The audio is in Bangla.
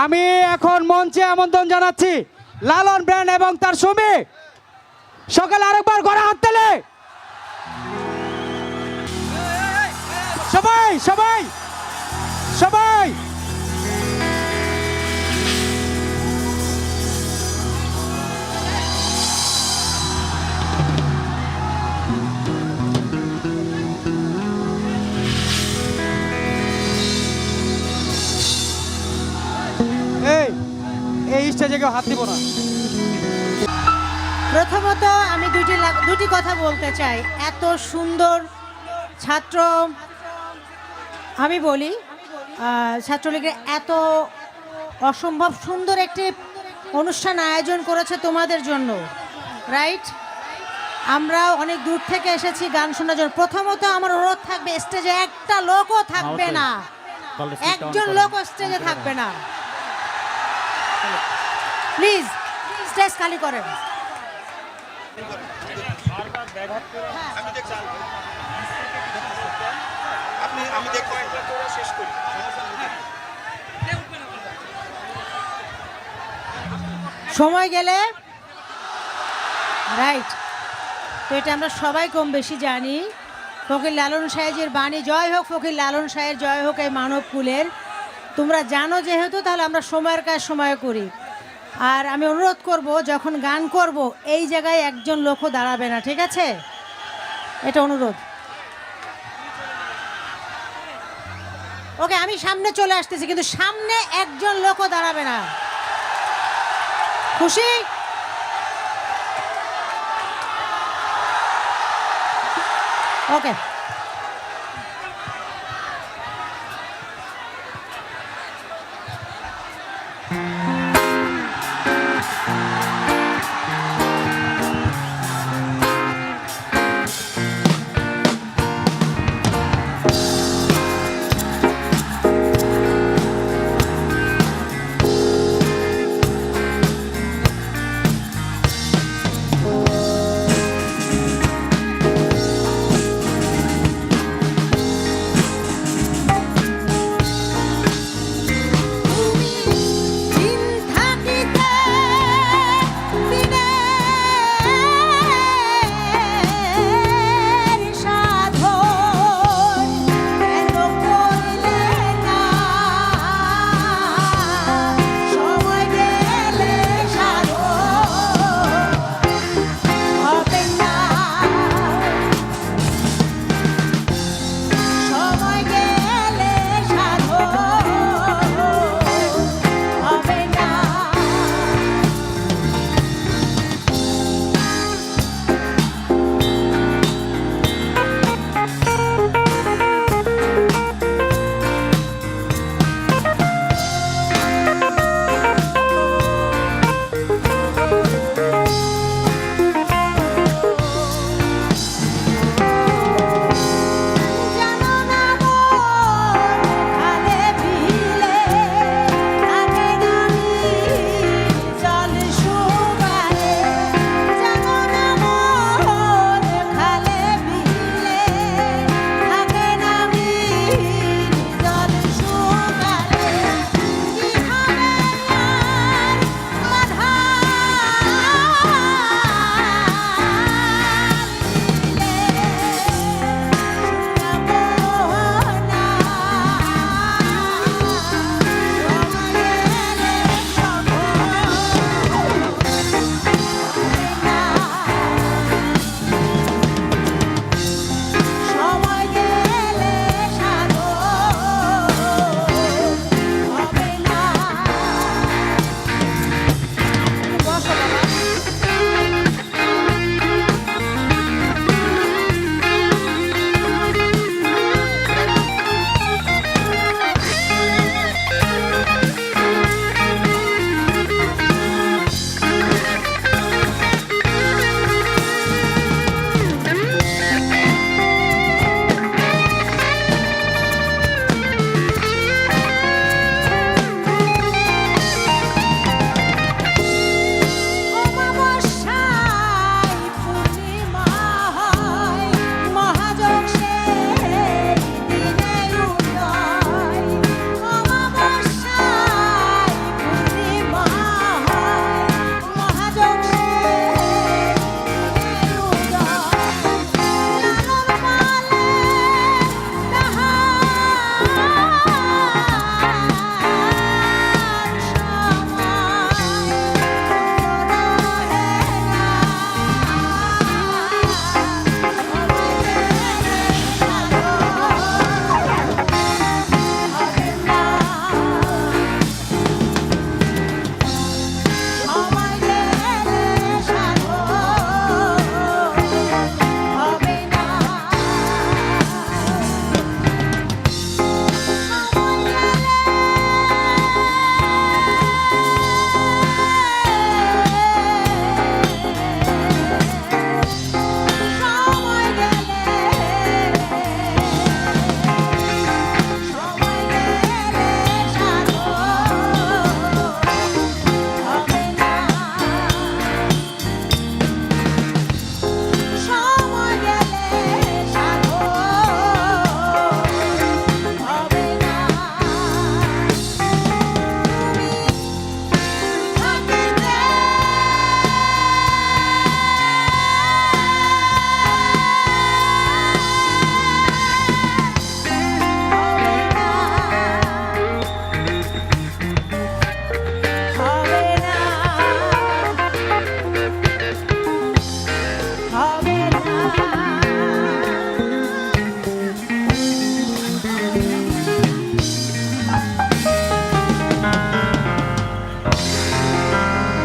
আমি এখন মঞ্চে আমন্ত্রণ জানাচ্ছি লালন ব্র্যান্ড এবং তার শ্রমিক সকালে আরেকবার গড়া হাত তালে সবাই সবাই সবাই এই স্টেজে কেউ হাত দিব না। প্রথমত আমি দুটি কথা বলতে চাই। এত সুন্দর ছাত্র, আমি বলি ছাত্রলীগের এত অসম্ভব সুন্দর একটি অনুষ্ঠান আয়োজন করেছে তোমাদের জন্য, রাইট? আমরা অনেক দূর থেকে এসেছি গান শোনার জন্য। প্রথমত আমার অনুরোধ থাকবে, স্টেজে একটা লোকও থাকবে না, একজন লোক স্টেজে থাকবে না, প্লিজ স্টেজ খালি করেন। সময় গেলে রাইট, তো এটা আমরা সবাই কম বেশি জানি। ফকির লালন সাহেবের বাণী জয় হোক, ফকির লালন সাহেব জয় হোক এই মানব কুলের। তোমরা জানো যেহেতু, তাহলে আমরা সময়ের কাজ সময় করি। আর আমি অনুরোধ করব, যখন গান করব এই জায়গায় একজন লোকও দাঁড়াবে না, ঠিক আছে? এটা অনুরোধ। ওকে, আমি সামনে চলে আসতেছি, কিন্তু সামনে একজন লোকও দাঁড়াবে না। খুশি? ওকে।